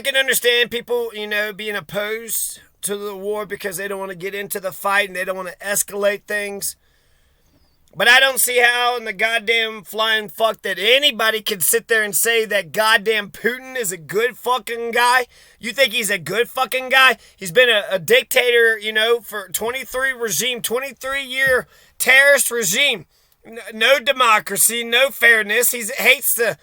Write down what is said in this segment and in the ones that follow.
I can understand people, being opposed to the war because they don't want to get into the fight and they don't want to escalate things. But I don't see how in the goddamn flying fuck that anybody can sit there and say that goddamn Putin is a good fucking guy. You think he's a good fucking guy? He's been a dictator, for 23-year terrorist regime. No democracy, no fairness. He hates the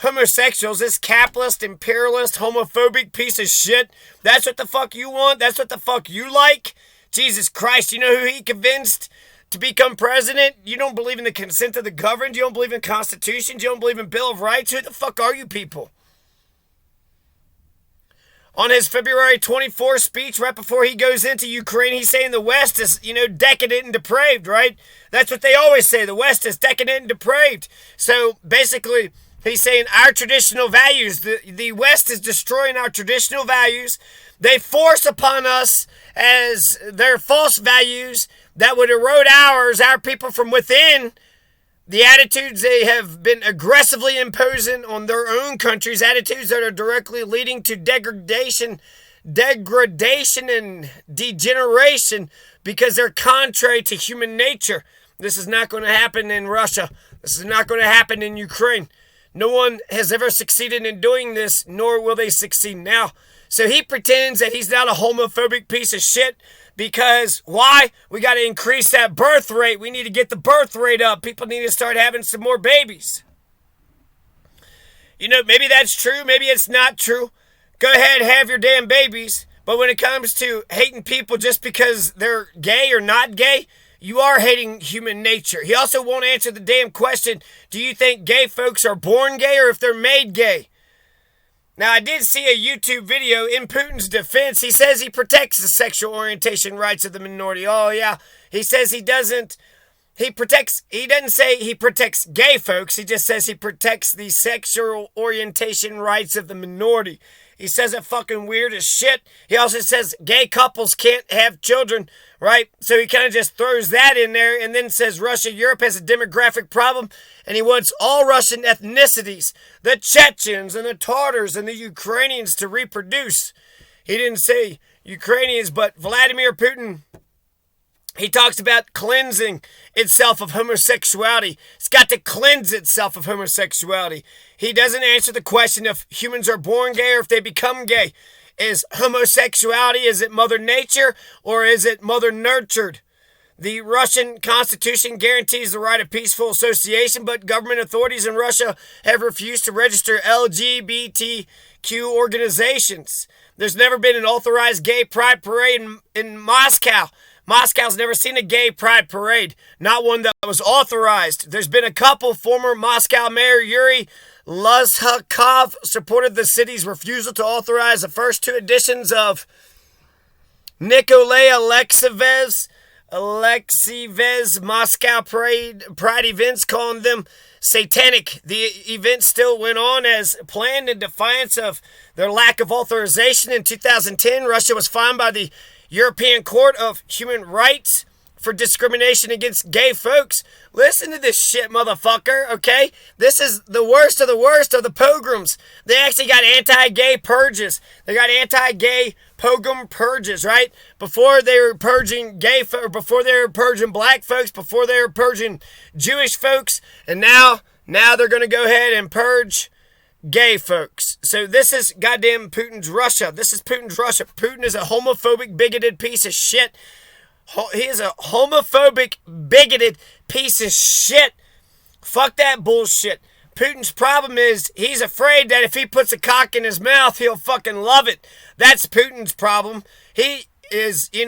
homosexuals, this capitalist, imperialist, homophobic piece of shit. That's what the fuck you want? That's what the fuck you like? Jesus Christ, you know who he convinced to become president? You don't believe in the consent of the governed? You don't believe in constitutions? You don't believe in Bill of Rights? Who the fuck are you people? On his February 24th speech, right before he goes into Ukraine, he's saying the West is, decadent and depraved, right? That's what they always say. The West is decadent and depraved. So basically, he's saying our traditional values, the West is destroying our traditional values. They force upon us as their false values that would erode ours, our people from within, the attitudes they have been aggressively imposing on their own countries, attitudes that are directly leading to degradation and degeneration because they're contrary to human nature. This is not going to happen in Russia. This is not going to happen in Ukraine. No one has ever succeeded in doing this, nor will they succeed now. So he pretends that he's not a homophobic piece of shit because, why? We got to increase that birth rate. We need to get the birth rate up. People need to start having some more babies. Maybe that's true. Maybe it's not true. Go ahead, have your damn babies. But when it comes to hating people just because they're gay or not gay, you are hating human nature. He also won't answer the damn question, do you think gay folks are born gay or if they're made gay? Now, I did see a YouTube video in Putin's defense. He says he protects the sexual orientation rights of the minority. Oh, yeah. He says he doesn't. He doesn't say he protects gay folks. He just says he protects the sexual orientation rights of the minority. He says it fucking weird as shit. He also says gay couples can't have children, right? So he kind of just throws that in there and then says Europe has a demographic problem and he wants all Russian ethnicities, the Chechens and the Tatars and the Ukrainians to reproduce. He didn't say Ukrainians, but Vladimir Putin, he talks about cleansing itself of homosexuality. It's got to cleanse itself of homosexuality. He doesn't answer the question if humans are born gay or if they become gay. Is homosexuality, is it Mother Nature or is it Mother Nurtured? The Russian Constitution guarantees the right of peaceful association, but government authorities in Russia have refused to register LGBTQ organizations. There's never been an authorized gay pride parade in Moscow. Moscow's never seen a gay pride parade, not one that was authorized. There's been a couple. Former Moscow Mayor Yuri Luzhakov supported the city's refusal to authorize the first two editions of Nikolai Alexeyev's Moscow Pride events, calling them satanic. The event still went on as planned in defiance of their lack of authorization. In 2010, Russia was fined by the European Court of Human Rights for discrimination against gay folks. Listen to this shit, motherfucker, okay? This is the worst of the pogroms. They actually got anti-gay purges. They got anti-gay pogrom purges, right? Before they were purging gay folks, before they were purging black folks, before they were purging Jewish folks, and now they're going to go ahead and purge gay folks. So this is goddamn Putin's Russia. This is Putin's Russia. Putin is a homophobic, bigoted piece of shit. He is a homophobic, bigoted piece of shit. Fuck that bullshit. Putin's problem is he's afraid that if he puts a cock in his mouth, he'll fucking love it. That's Putin's problem. He is, he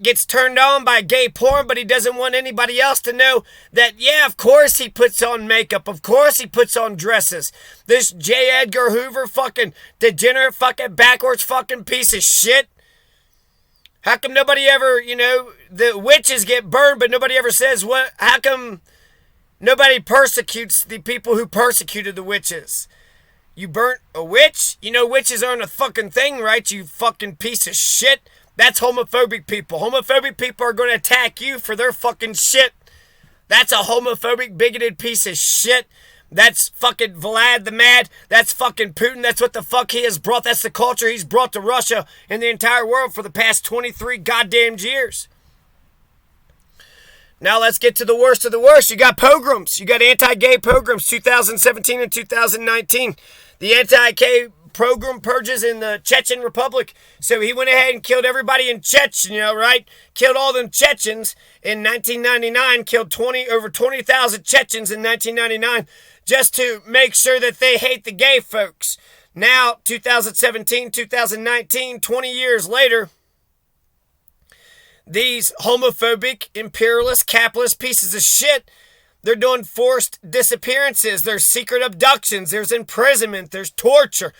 gets turned on by gay porn, but he doesn't want anybody else to know that, yeah, of course he puts on makeup. Of course he puts on dresses. This J. Edgar Hoover fucking degenerate fucking backwards fucking piece of shit. How come nobody ever, the witches get burned, but nobody ever says what? How come nobody persecutes the people who persecuted the witches? You burnt a witch? Witches aren't a fucking thing, right? You fucking piece of shit. That's homophobic people. Homophobic people are going to attack you for their fucking shit. That's a homophobic, bigoted piece of shit. That's fucking Vlad the Mad. That's fucking Putin. That's what the fuck he has brought. That's the culture he's brought to Russia and the entire world for the past 23 goddamn years. Now let's get to the worst of the worst. You got pogroms. You got anti-gay pogroms 2017 and 2019. The anti-gay pogrom purges in the Chechen Republic. So he went ahead and killed everybody in Chechnya, right? Killed all them Chechens in 1999. Killed over 20,000 Chechens in 1999 just to make sure that they hate the gay folks. Now, 2017, 2019, 20 years later, these homophobic, imperialist, capitalist pieces of shit, they're doing forced disappearances. There's secret abductions. There's imprisonment. There's torture.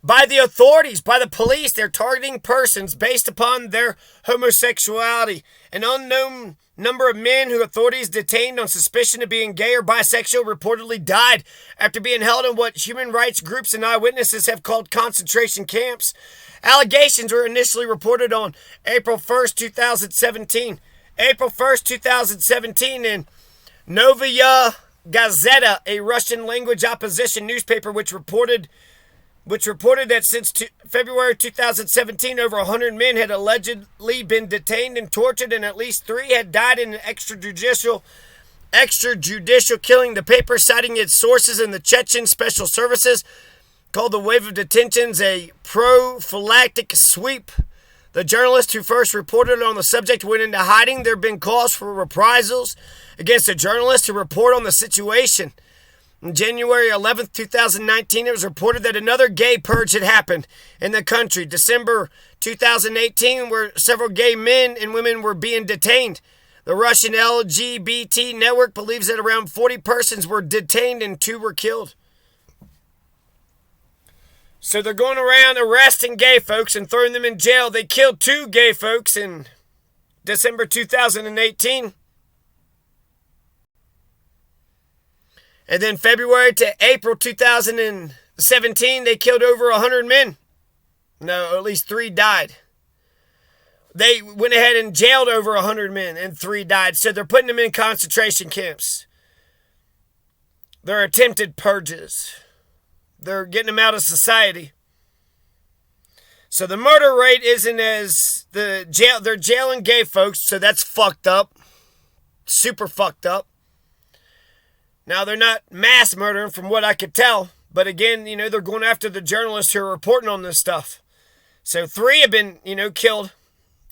By the authorities, by the police, they're targeting persons based upon their homosexuality. An unknown number of men who authorities detained on suspicion of being gay or bisexual reportedly died after being held in what human rights groups and eyewitnesses have called concentration camps. Allegations were initially reported on April 1st, 2017. April 1st, 2017 in Novaya Gazeta, a Russian-language opposition newspaper, which reported that since February 2017, over 100 men had allegedly been detained and tortured, and at least 3 had died in an extrajudicial killing. The paper, citing its sources in the Chechen Special Services, called the wave of detentions a prophylactic sweep. The journalist who first reported on the subject went into hiding. There have been calls for reprisals against a journalist who reported on the situation. On January 11th, 2019, it was reported that another gay purge had happened in the country. December 2018, where several gay men and women were being detained. The Russian LGBT network believes that around 40 persons were detained and 2 were killed. So they're going around arresting gay folks and throwing them in jail. They killed 2 gay folks in December 2018. And then February to April 2017, they killed over 100 men. No, at least 3 died. They went ahead and jailed over 100 men and 3 died. So they're putting them in concentration camps. They're attempted purges. They're getting them out of society. So the murder rate isn't as they're jailing gay folks, so that's fucked up. Super fucked up. Now, they're not mass murdering from what I could tell. But again, they're going after the journalists who are reporting on this stuff. So 3 have been, killed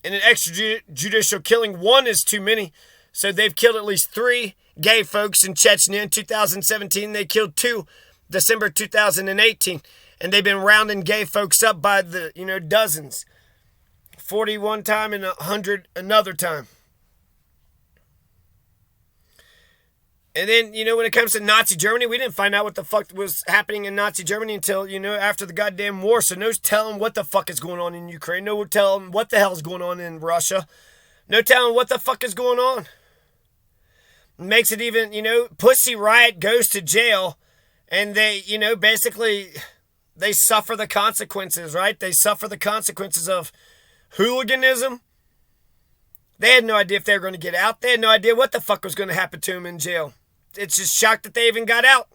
in an extrajudicial killing. 1 is too many. So they've killed at least 3 gay folks in Chechnya. In 2017, they killed 2, December 2018. And they've been rounding gay folks up by the, dozens. 40 one time and 100 another time. And then, when it comes to Nazi Germany, we didn't find out what the fuck was happening in Nazi Germany until, after the goddamn war. So no telling what the fuck is going on in Ukraine. No telling what the hell is going on in Russia. No telling what the fuck is going on. Makes it even, Pussy Riot goes to jail. And they, basically, they suffer the consequences, right? They suffer the consequences of hooliganism. They had no idea if they were going to get out. They had no idea what the fuck was going to happen to them in jail. It's just shocked that they even got out.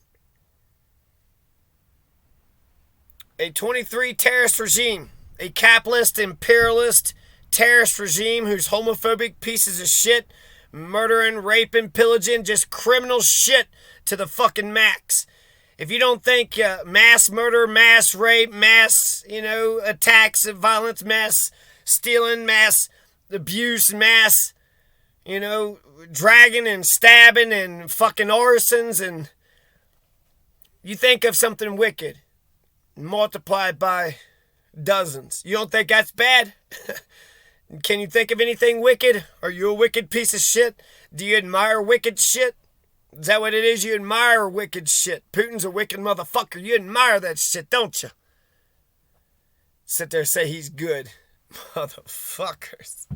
A 23 terrorist regime. A capitalist, imperialist, terrorist regime who's homophobic pieces of shit. Murdering, raping, pillaging, just criminal shit to the fucking max. If you don't think mass murder, mass rape, mass, attacks of violence, mass stealing, mass abuse, mass, dragging and stabbing and fucking arsons, and you think of something wicked multiplied by dozens. You don't think that's bad? Can you think of anything wicked? Are you a wicked piece of shit? Do you admire wicked shit? Is that what it is? You admire wicked shit. Putin's a wicked motherfucker. You admire that shit, don't you? Sit there and say he's good. Motherfuckers.